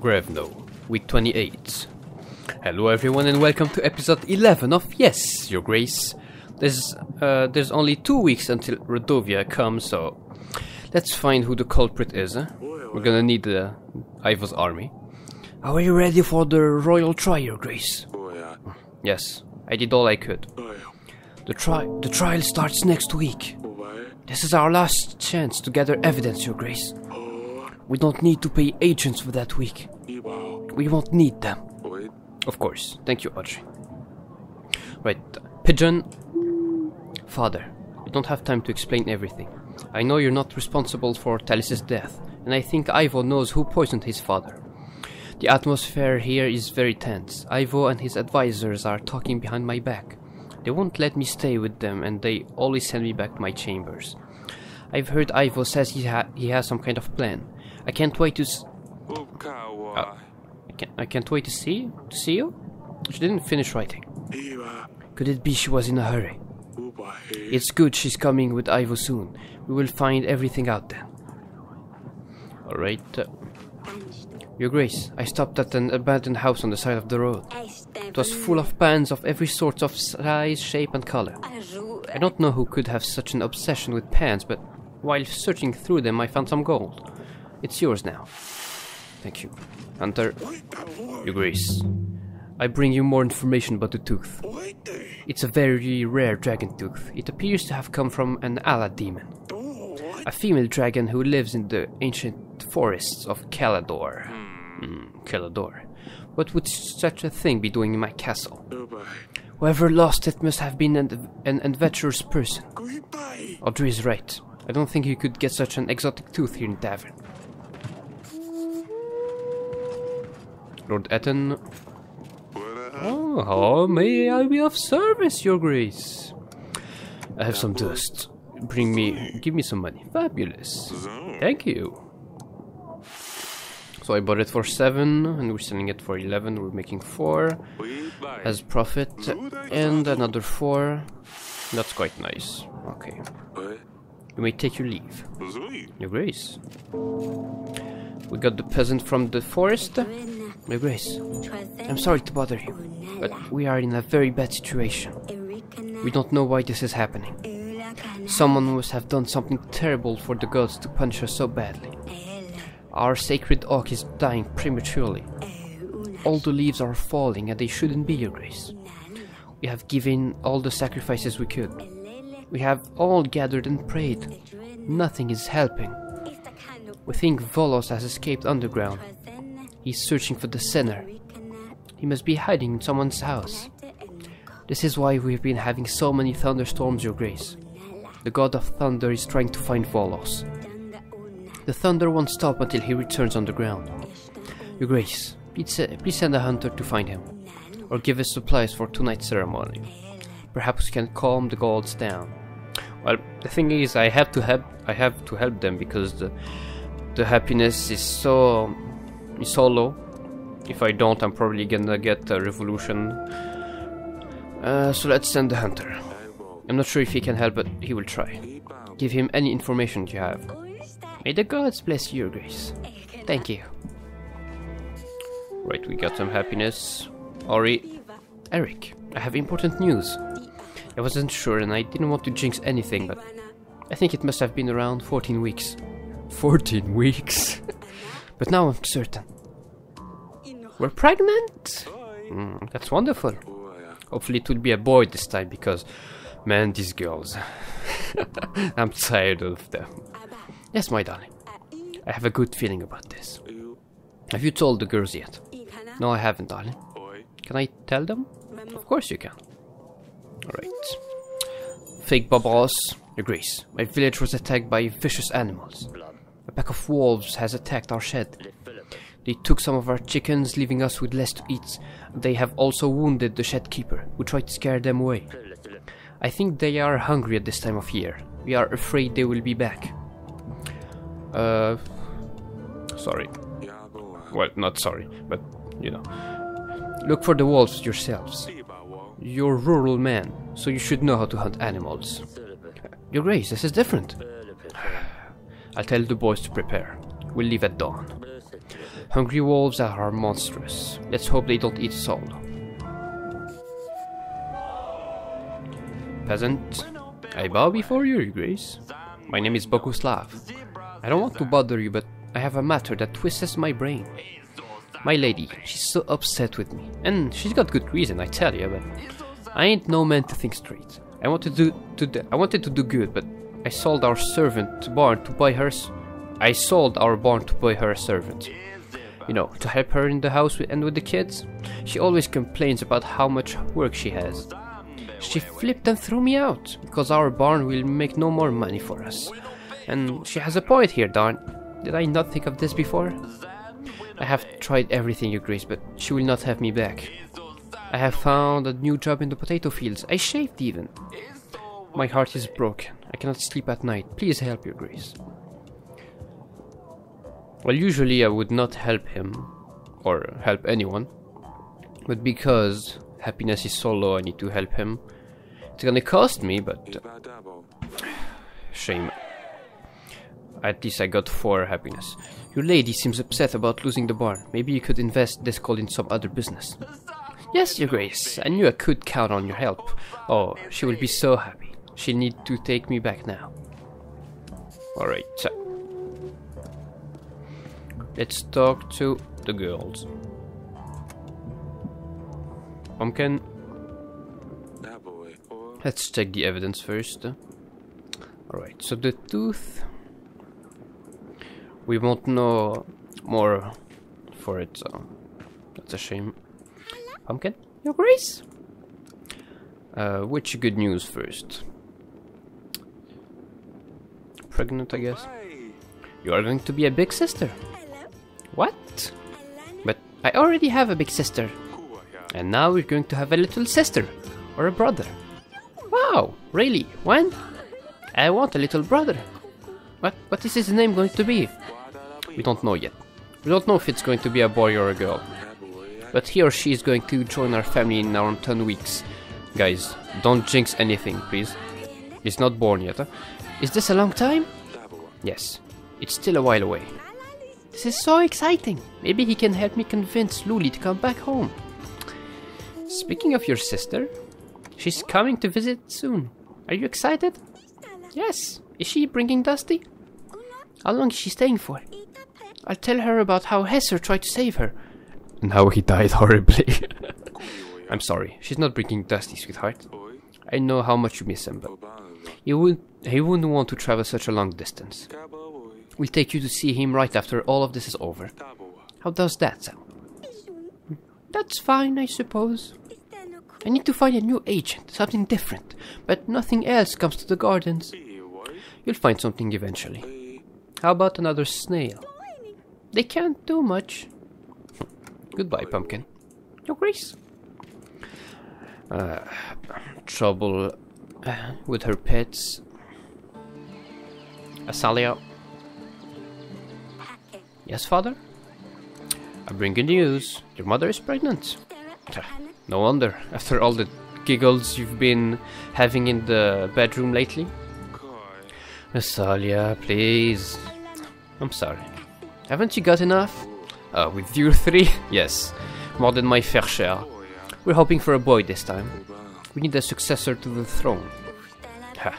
Grevno, week 28. Hello everyone and welcome to episode 11 of Yes, Your Grace. There's only 2 weeks until Rodovia comes, so let's find who the culprit is. We're gonna need Ivo's army. Are you ready for the royal trial, Your Grace? Yes, I did all I could. The trial starts next week. This is our last chance to gather evidence, Your Grace. We don't need to pay agents for that week. We won't need them. Of course. Thank you, Audrey. Right. Pigeon. Father, we don't have time to explain everything. I know you're not responsible for Talis's death, and I think Ivo knows who poisoned his father. The atmosphere here is very tense. Ivo and his advisors are talking behind my back. They won't let me stay with them, and they always send me back to my chambers. I've heard Ivo says he has some kind of plan. I can't wait to I can't wait to see you? She didn't finish writing. Could it be she was in a hurry? It's good she's coming with Ivo soon. We will find everything out then. Alright. Your Grace, I stopped at an abandoned house on the side of the road. It was full of pans of every sort of size, shape and color. I don't know who could have such an obsession with pans, but while searching through them I found some gold. It's yours now. Thank you. Hunter, Your Grace, I bring you more information about the tooth. It's a very rare dragon tooth. It appears to have come from an Ala demon. A female dragon who lives in the ancient forests of Calador. Calador. What would such a thing be doing in my castle? Whoever lost it must have been an adventurous person. Audrey is right. I don't think you could get such an exotic tooth here in Tavern. Lord Etten. Oh, how may I be of service, Your Grace? I have some dust. Give me some money. Fabulous. Thank you. So I bought it for 7, and we're selling it for 11. We're making 4 as profit, and another 4. That's quite nice. Okay. You may take your leave, Your Grace. We got the peasant from the forest. Your Grace, I'm sorry to bother you, but we are in a very bad situation. We don't know why this is happening. Someone must have done something terrible for the gods to punish us so badly. Our sacred oak is dying prematurely. All the leaves are falling and they shouldn't be, Your Grace. We have given all the sacrifices we could. We have all gathered and prayed. Nothing is helping. We think Volos has escaped underground. He's searching for the sinner. He must be hiding in someone's house. This is why we've been having so many thunderstorms, Your Grace. The god of thunder is trying to find Volos. The thunder won't stop until he returns underground. Your Grace, please send a hunter to find him, or give us supplies for tonight's ceremony. Perhaps we can calm the gods down. Well, the thing is, I have to help them because the happiness is so low. If I don't, I'm probably gonna get a revolution. So let's send the hunter. I'm not sure if he can help, but he will try. Give him any information you have. May the gods bless you, Your Grace. Thank you. Right, we got some happiness. Ori. Eric, I have important news. I wasn't sure and I didn't want to jinx anything, but I think it must have been around 14 weeks. 14 weeks? But now I'm certain. We're pregnant? That's wonderful. Hopefully it will be a boy this time because, man, these girls. I'm tired of them. Yes, my darling. I have a good feeling about this. Have you told the girls yet? No, I haven't, darling. Can I tell them? Of course you can. Alright. Fake bubbles. Your Grace, my village was attacked by vicious animals. A pack of wolves has attacked our shed. They took some of our chickens, leaving us with less to eat. They have also wounded the shed keeper, who tried to scare them away. I think they are hungry at this time of year. We are afraid they will be back. Sorry. Well, not sorry, but, you know. Look for the wolves yourselves. You're a rural man, so you should know how to hunt animals. Your Grace, this is different. I'll tell the boys to prepare. We'll leave at dawn. Hungry wolves are monstrous. Let's hope they don't eat us all. Peasant, I bow before you, Your Grace. My name is Boguslav. I don't want to bother you, but I have a matter that twists my brain. My lady, she's so upset with me. And she's got good reason, I tell you, but I ain't no man to think straight. I wanted to do good, but I sold our barn to buy her a servant. You know, to help her in the house and with the kids. She always complains about how much work she has. She flipped and threw me out, because our barn will make no more money for us. And she has a point here, darn. Did I not think of this before? I have tried everything, Your Grace, but she will not have me back. I have found a new job in the potato fields. I shaved even. My heart is broken. I cannot sleep at night. Please help, Your Grace. Well, usually I would not help him, or help anyone. But because happiness is so low, I need to help him. It's gonna cost me, but... shame. At least I got 4 happiness. Your lady seems upset about losing the barn. Maybe you could invest this gold in some other business. Yes, Your Grace. I knew I could count on your help. Oh, she will be so happy. She'll need to take me back now. Alright. Let's talk to the girls. Pumpkin. Let's check the evidence first. Alright, so the tooth... we won't know more for it, so that's a shame. Pumpkin? Your Grace? Which good news first? Pregnant, I guess. You are going to be a big sister. What? But I already have a big sister. And now we're going to have a little sister. Or a brother. Wow, really? When? I want a little brother. What is his name going to be? We don't know yet. We don't know if it's going to be a boy or a girl. But he or she is going to join our family in around 10 weeks. Guys, don't jinx anything, please. He's not born yet, huh? Is this a long time? Yes. It's still a while away. This is so exciting. Maybe he can help me convince Luli to come back home. Speaking of your sister, she's coming to visit soon. Are you excited? Yes. Is she bringing Dusty? How long is she staying for? I'll tell her about how Hesser tried to save her. And how he died horribly. I'm sorry, she's not bringing Dusty, sweetheart. I know how much you miss him, but he wouldn't want to travel such a long distance. We'll take you to see him right after all of this is over. How does that sound? That's fine, I suppose. I need to find a new agent, something different, but nothing else comes to the gardens. You'll find something eventually. How about another snail? They can't do much. Goodbye, Pumpkin. Your Grace. Trouble with her pets. Asalia. Yes, father? I bring you news. Your mother is pregnant. No wonder, after all the giggles you've been having in the bedroom lately. Asalia, please. I'm sorry. Haven't you got enough? With you 3? Yes, more than my fair share. We're hoping for a boy this time. We need a successor to the throne. Ha.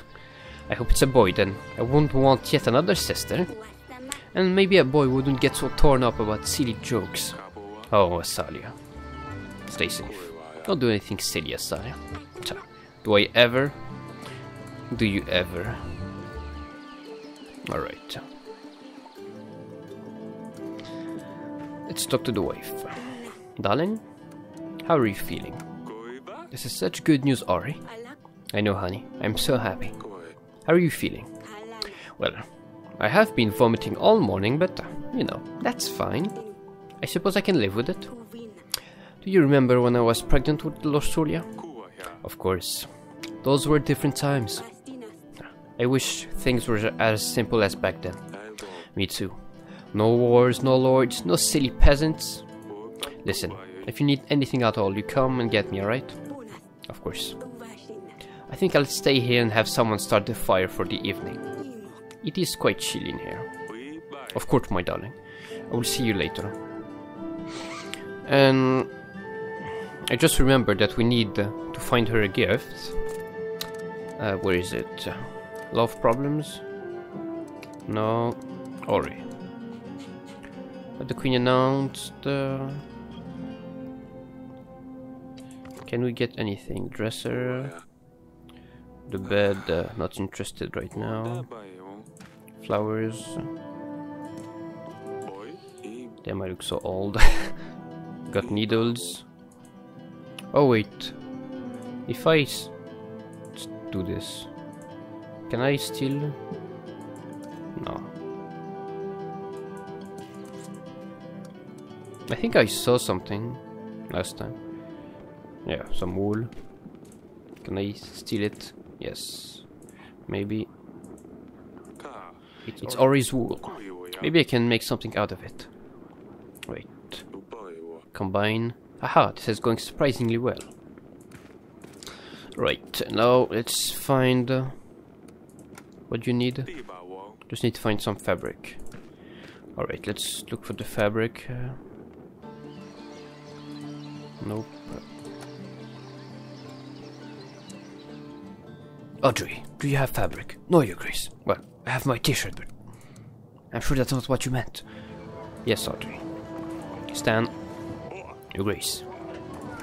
I hope it's a boy then. I wouldn't want yet another sister. And maybe a boy wouldn't get so torn up about silly jokes. Oh, Asalia. Stay safe. Don't do anything silly, Asalia. Do I ever? Do you ever? Alright. Let's talk to the wife. Darling, how are you feeling? This is such good news, Ori. I know, honey. I'm so happy. How are you feeling? Well, I have been vomiting all morning, but, you know, that's fine. I suppose I can live with it. Do you remember when I was pregnant with Lorsulia? Of course. Those were different times. I wish things were as simple as back then. Me too. No wars, no lords, no silly peasants. Listen, if you need anything at all, you come and get me, alright? Of course. I think I'll stay here and have someone start the fire for the evening. It is quite chilly in here. Of course, my darling. I will see you later. And I just remembered that we need to find her a gift. Where is it? Love problems? No. Ori. The queen announced... Can we get anything? Dresser? The bed, not interested right now. Flowers. Damn, I look so old. Got needles. Oh wait. If I do this, can I still... No. I think I saw something last time. Yeah, some wool. Can I steal it? Yes. Maybe. It's Ori's wool. Maybe I can make something out of it. Wait. Combine. Aha, this is going surprisingly well. Right, now let's find... what do you need? Just need to find some fabric. Alright, let's look for the fabric. Nope. Audrey, do you have fabric? No, Your Grace. Well, I have my t-shirt, but I'm sure that's not what you meant. Yes, Audrey. Stan. Your Grace.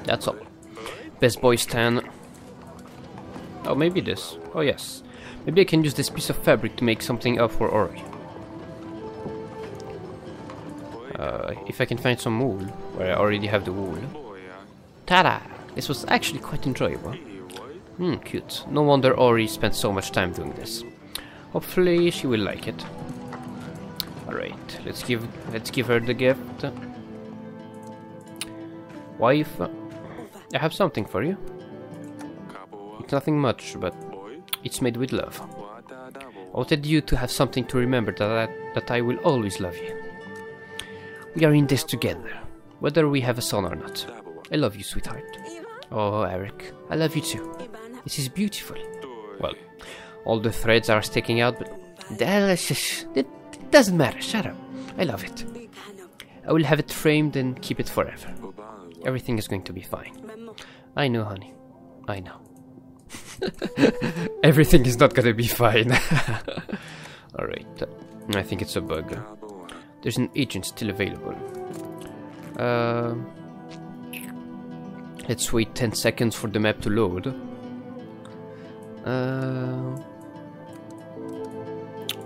That's all. Best boy Stan. Oh, maybe this. Oh, yes. Maybe I can use this piece of fabric to make something up for Ori. If I can find some wool, where I already have the wool. Ta-da! This was actually quite enjoyable. Cute. No wonder Ori spent so much time doing this. Hopefully she will like it. Alright, let's give her the gift. Wife, I have something for you. It's nothing much, but it's made with love. I wanted you to have something to remember that I will always love you. We are in this together, whether we have a son or not. I love you, sweetheart. Oh, Eric, I love you too. This is beautiful. Well, all the threads are sticking out, but it doesn't matter. Shut up. I love it. I will have it framed and keep it forever. Everything is going to be fine. I know, honey. I know. Everything is not gonna be fine. Alright. I think it's a bug. There's an agent still available. Let's wait 10 seconds for the map to load.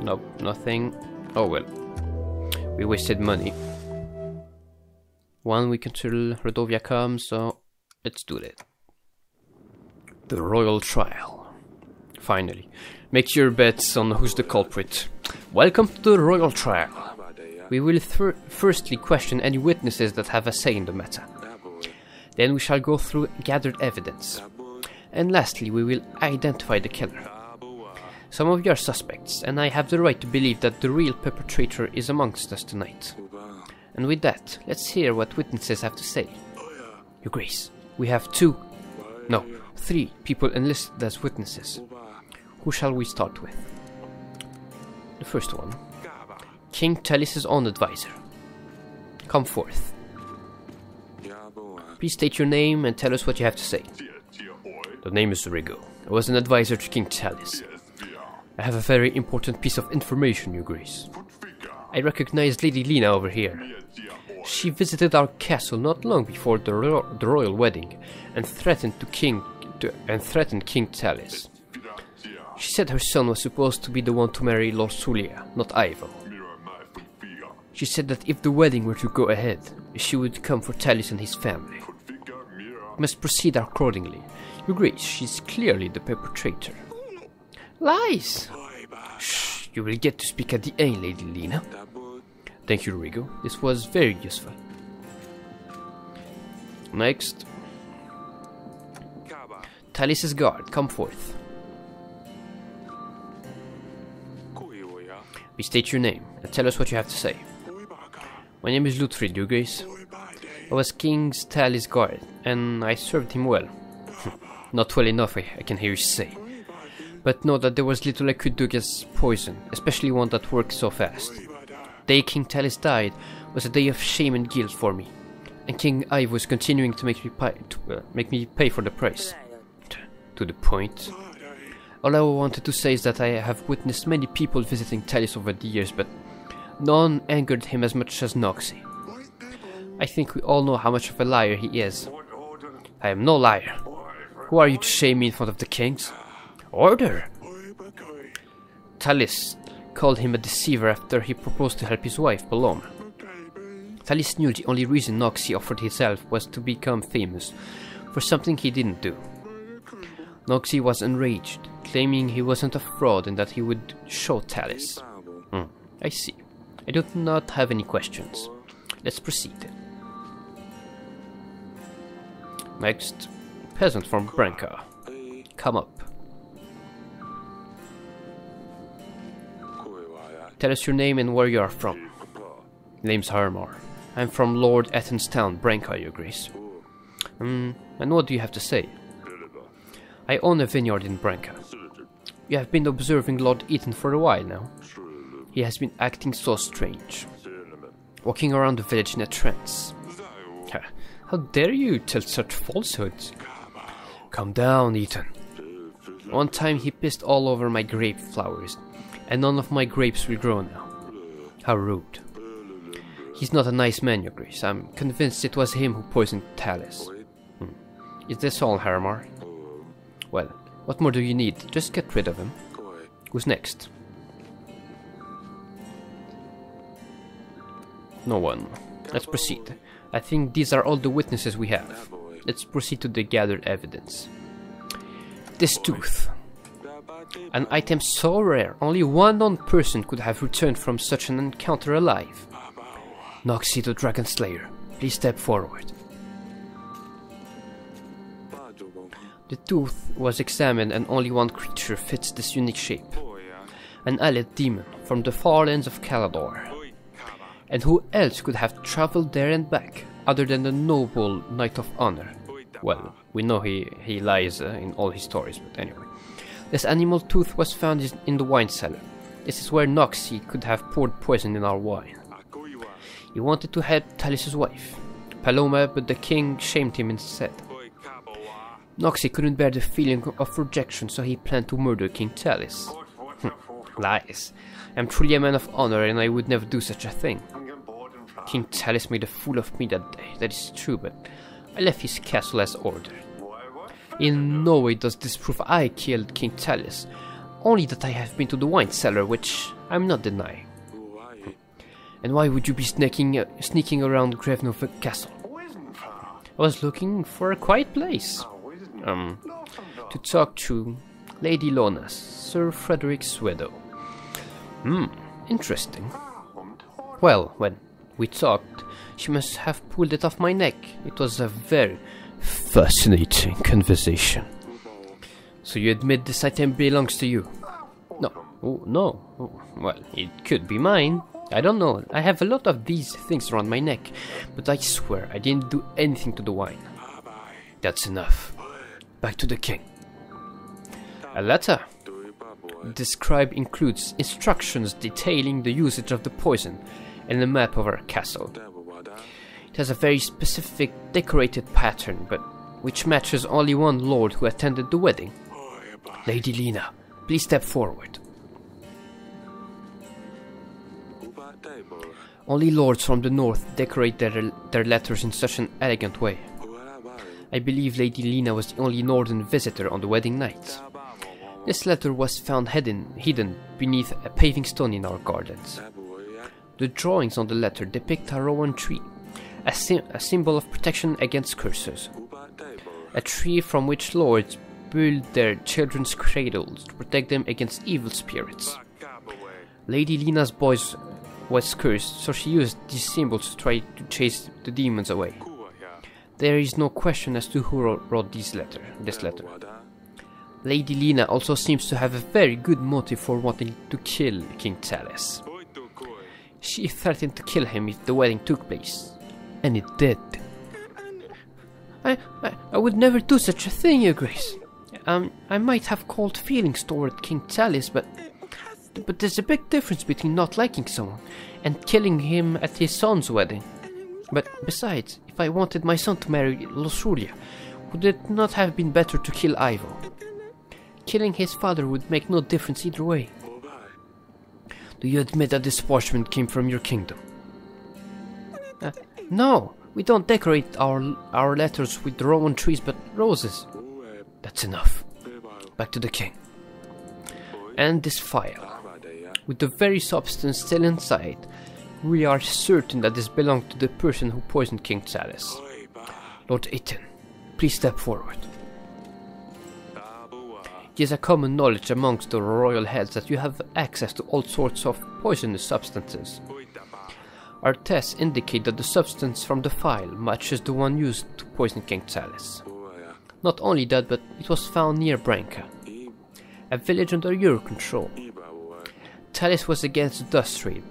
Nope, nothing. Oh well. We wasted money. One week until Rodovia comes, so let's do that. The royal trial. Finally. Make your bets on who's the culprit. Welcome to the royal trial. We will firstly question any witnesses that have a say in the matter. Then we shall go through gathered evidence. And lastly, we will identify the killer. Some of you are suspects, and I have the right to believe that the real perpetrator is amongst us tonight. And with that, let's hear what witnesses have to say. Your Grace, we have 3 people enlisted as witnesses. Who shall we start with? The first one. King Talis' own advisor. Come forth. Please state your name and tell us what you have to say. The name is Rigo. I was an advisor to King Talis. I have a very important piece of information, Your Grace. I recognize Lady Lena over here. She visited our castle not long before the royal wedding and threatened King Talis. She said her son was supposed to be the one to marry Lord Sulia, not Ivo. She said that if the wedding were to go ahead, she would come for Talis and his family. We must proceed accordingly. Your Grace, she's clearly the perpetrator. Lies! Shh, you will get to speak at the end, Lady Lena. Thank you, Rigo. This was very useful. Next. Talis' guard, come forth. Please state your name and tell us what you have to say. My name is Lutfrid, Your Grace. I was King Talis' guard, and I served him well. Not well enough, I can hear you say. But know that there was little I could do against poison, especially one that works so fast. day King Talis died was a day of shame and guilt for me, and King Ive was continuing to make me pay for the price. To the point. All I wanted to say is that I have witnessed many people visiting Talis over the years, but none angered him as much as Noxie. I think we all know how much of a liar he is. I am no liar. Who are you to shame me in front of the kings? Order! Talis called him a deceiver after he proposed to help his wife, Paloma. Talis knew the only reason Noxie offered his help was to become famous, for something he didn't do. Noxie was enraged, claiming he wasn't a fraud and that he would show Talis. I see. I do not have any questions. Let's proceed. Next, peasant from Branca. Come up. Tell us your name and where you are from. Name's Harmar. I'm from Lord Ethan's town, Branca, your grace. And what do you have to say? I own a vineyard in Branca. You have been observing Lord Ethan for a while now. He has been acting so strange. Walking around the village in a trance. How dare you tell such falsehoods? Calm down, Ethan. One time he pissed all over my grape flowers, and none of my grapes will grow now. How rude. He's not a nice man, your grace. I'm convinced it was him who poisoned Talis. Is this all, Harmar? Well, what more do you need? Just get rid of him. Who's next? No one. Let's proceed. I think these are all the witnesses we have. Let's proceed to the gathered evidence. This tooth. An item so rare, only one known person could have returned from such an encounter alive. Noxie the Dragon Slayer, please step forward. The tooth was examined and only one creature fits this unique shape. An allied demon from the far lands of Calador. And who else could have traveled there and back, other than the noble Knight of Honor? Well, we know he lies in all his stories, but anyway. This animal tooth was found in the wine cellar. This is where Noxie could have poured poison in our wine. He wanted to help Talis' wife, Paloma, but the king shamed him instead. Noxie couldn't bear the feeling of rejection, so he planned to murder King Talis. Lies. I'm truly a man of honor, and I would never do such a thing. King Talis made a fool of me that day, that is true, but I left his castle as ordered. In no way does this prove I killed King Talis, only that I have been to the wine cellar, which I'm not denying. And why would you be sneaking around Grevenov Castle? I was looking for a quiet place. To talk to Lady Lona, Sir Frederick's widow. Interesting. Well, when we talked, she must have pulled it off my neck. It was a very fascinating conversation. So you admit this item belongs to you? No. Oh, no. Oh, well, it could be mine. I don't know. I have a lot of these things around my neck, but I swear I didn't do anything to the wine. That's enough. Back to the king. A letter. The scribe includes instructions detailing the usage of the poison and a map of our castle. It has a very specific decorated pattern, but which matches only one lord who attended the wedding. Lady Lena, please step forward. Only lords from the north decorate their letters in such an elegant way. I believe Lady Lena was the only northern visitor on the wedding night. This letter was found hidden beneath a paving stone in our gardens. The drawings on the letter depict a rowan tree, a symbol of protection against curses. A tree from which lords build their children's cradles to protect them against evil spirits. Lady Lena's boys was cursed, so she used these symbols to try to chase the demons away. There is no question as to who wrote this letter. Lady Lena also seems to have a very good motive for wanting to kill King Talis. She threatened to kill him if the wedding took place, and it did. I would never do such a thing, Your Grace. I might have cold feelings toward King Talis, but But there's a big difference between not liking someone and killing him at his son's wedding. But besides, if I wanted my son to marry Losulia, would it not have been better to kill Ivo? Killing his father would make no difference either way. Do you admit that this parchment came from your kingdom? No, we don't decorate our letters with Roman trees but roses. That's enough. Back to the king. And this file. With the very substance still inside, we are certain that this belonged to the person who poisoned King Chalice. Lord Ethan, please step forward. It is a common knowledge amongst the royal heads that you have access to all sorts of poisonous substances. Our tests indicate that the substance from the file matches the one used to poison King Chalice. Not only that, but it was found near Branca, a village under your control. Chalice was against the dust trade,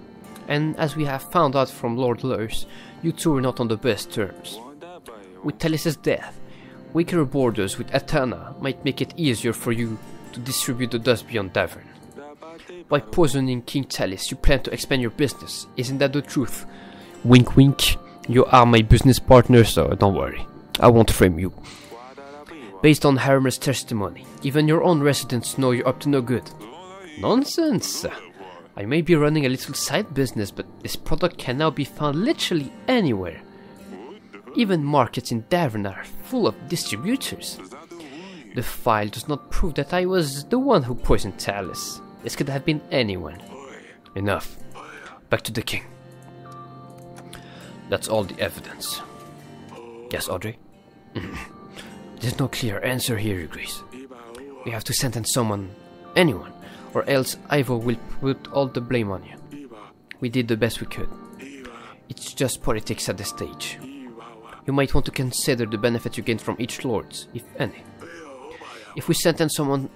and as we have found out from Lord Lurs, you two were not on the best terms. With Chalice's death, weaker borders with Athena might make it easier for you to distribute the dust beyond Davern. By poisoning King Chalice, you plan to expand your business, isn't that the truth? Wink wink, you are my business partner, so don't worry, I won't frame you. Based on Harmer's testimony, even your own residents know you're up to no good. Nonsense! I may be running a little side business, but this product can now be found literally anywhere. Even markets in Davern are full of distributors. The file does not prove that I was the one who poisoned Chalice. This could have been anyone. Enough. Back to the king. That's all the evidence. Yes, Audrey? There's no clear answer here, Your Grace. We have to sentence someone, anyone, or else Ivo will put all the blame on you. We did the best we could. It's just politics at this stage. You might want to consider the benefit you gain from each lord, if any. If we sentence someone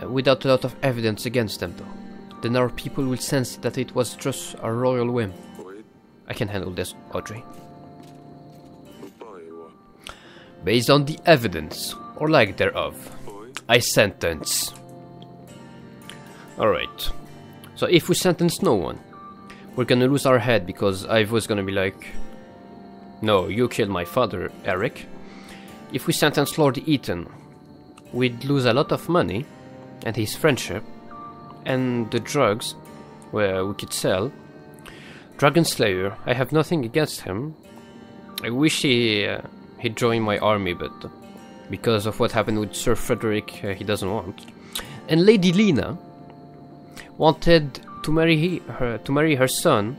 without a lot of evidence against them, though, then our people will sense that it was just a royal whim. I can handle this, Audrey. Based on the evidence, or lack thereof, I sentence. Alright, so if we sentence no one, we're gonna lose our head because Ivo's gonna be like, no, you killed my father, Eric. If we sentence Lord Ethan, we'd lose a lot of money, and his friendship, and the drugs, where we could sell. Dragon Slayer, I have nothing against him. I wish he'd join my army, but because of what happened with Sir Frederick, he doesn't want. And Lady Lena wanted to marry her son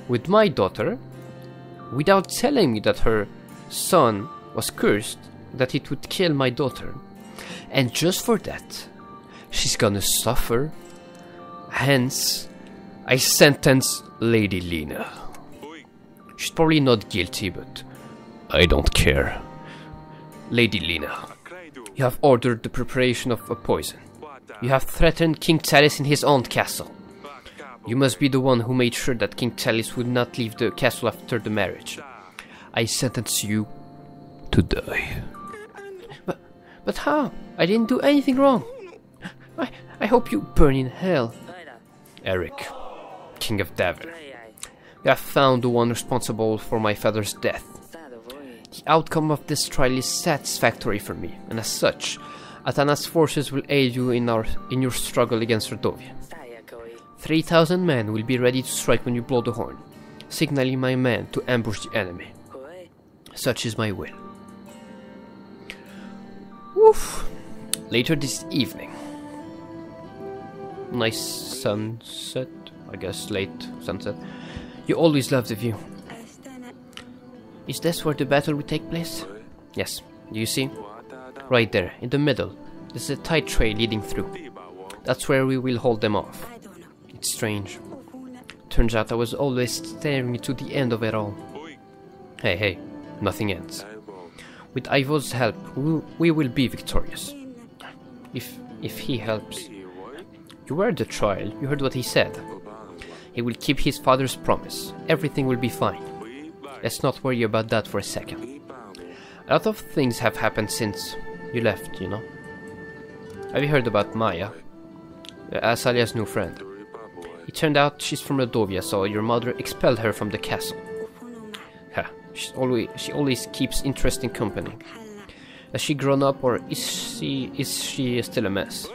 with my daughter, without telling me that her son was cursed, that it would kill my daughter. And just for that, she's gonna suffer. Hence, I sentence Lady Lena. She's probably not guilty, but I don't care. Lady Lena, you have ordered the preparation of a poison. You have threatened King Chalice in his own castle. You must be the one who made sure that King Chalice would not leave the castle after the marriage. I sentence you to die. But how? I didn't do anything wrong. I hope you burn in hell. Eric, King of Davern, we have found the one responsible for my father's death. The outcome of this trial is satisfactory for me, and as such, Athana's forces will aid you in your struggle against Redovia. 3,000 men will be ready to strike when you blow the horn, signaling my men to ambush the enemy. Such is my will. Woof! Later this evening. Nice sunset, I guess late sunset. You always love the view. Is this where the battle will take place? Yes, do you see? Right there, in the middle. There's a tight trail leading through. That's where we will hold them off. It's strange. Turns out I was always staring to the end of it all. Hey, nothing ends. With Ivo's help, we will be victorious. If he helps. You were at the trial, you heard what he said. He will keep his father's promise. Everything will be fine. Let's not worry about that for a second. A lot of things have happened since you left, you know. Have you heard about Maya? Asalia's new friend. It turned out she's from Redovia, so your mother expelled her from the castle. Ha, she always keeps interesting company. Has she grown up, or is she still a mess?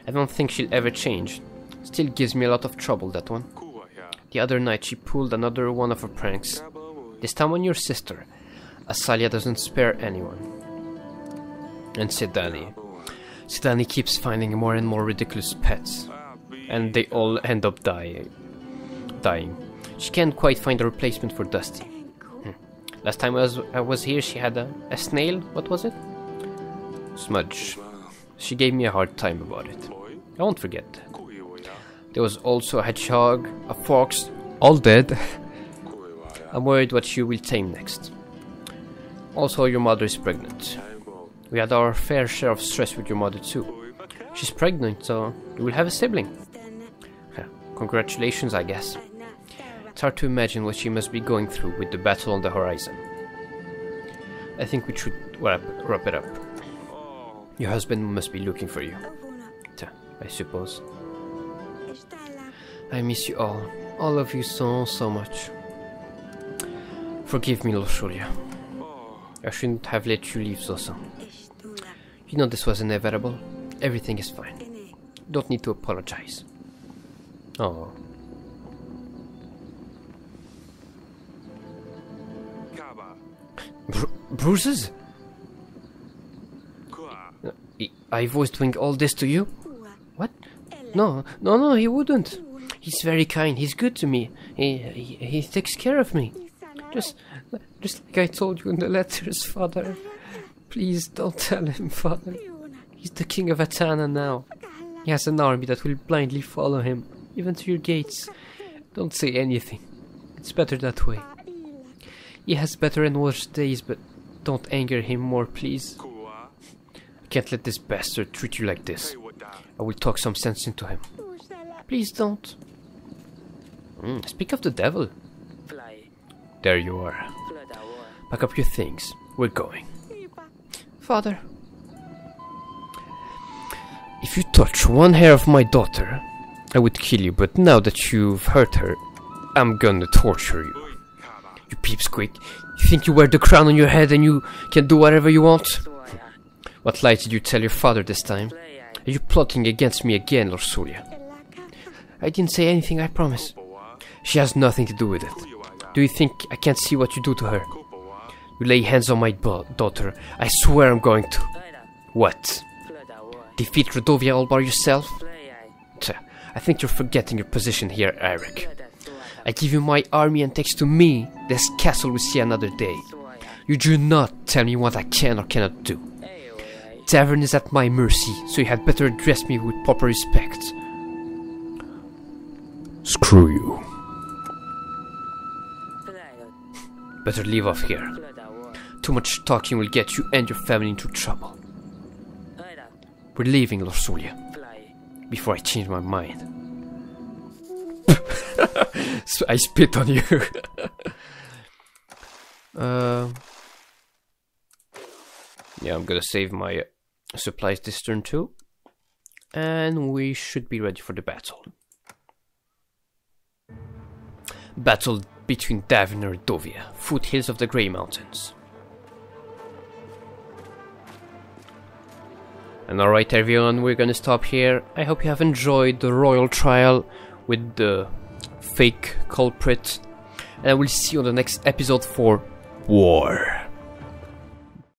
I don't think she'll ever change. Still gives me a lot of trouble, that one. The other night she pulled another one of her pranks. This time on your sister. Asalia doesn't spare anyone. And Sidani. Sidani keeps finding more and more ridiculous pets. And they all end up dying. She can't quite find a replacement for Dusty. Last time I was here she had a snail. What was it? Smudge. She gave me a hard time about it. I won't forget. There was also a hedgehog, a fox, all dead. I'm worried what she will tame next. Also, your mother is pregnant. We had our fair share of stress with your mother too. She's pregnant, so you will have a sibling. Congratulations, I guess. It's hard to imagine what she must be going through with the battle on the horizon. I think we should wrap it up. Your husband must be looking for you. I suppose. I miss you all of you so much. Forgive me, Loshulia. I shouldn't have let you leave so soon. You know this was inevitable. Everything is fine. Don't need to apologize. Oh. Bruises? I was doing all this to you? What? No, he wouldn't. He's very kind. He's good to me. He takes care of me. Just like I told you in the letters, Father. Please don't tell him, Father. He's the king of Atana now. He has an army that will blindly follow him, even to your gates. Don't say anything. It's better that way. He has better and worse days, but don't anger him more, please. I can't let this bastard treat you like this. I will talk some sense into him. Please don't. Speak of the devil. There you are. Pack up your things. We're going. Father. If you touch one hair of my daughter, I would kill you, but now that you've hurt her, I'm gonna torture you. You peepsqueak. You think you wear the crown on your head and you can do whatever you want? What lie did you tell your father this time? Are you plotting against me again, Lord Surya? I didn't say anything, I promise. She has nothing to do with it. Do you think I can't see what you do to her? You lay hands on my daughter, I swear I'm going to. What? Defeat Redovia all by yourself? I think you're forgetting your position here, Eric. I give you my army, and thanks to me, this castle will see another day. You do not tell me what I can or cannot do. Tavern is at my mercy, so you had better address me with proper respect. Screw you. Better leave off here. Too much talking will get you and your family into trouble. We're leaving, Lord Surya. Before I change my mind. So I spit on you. Yeah, I'm gonna save my supplies this turn too. And we should be ready for the battle. Battle between Davin and Redovia, foothills of the Grey Mountains. And alright everyone, we're gonna stop here. I hope you have enjoyed the royal trial with the fake culprit. And I will see you on the next episode for War.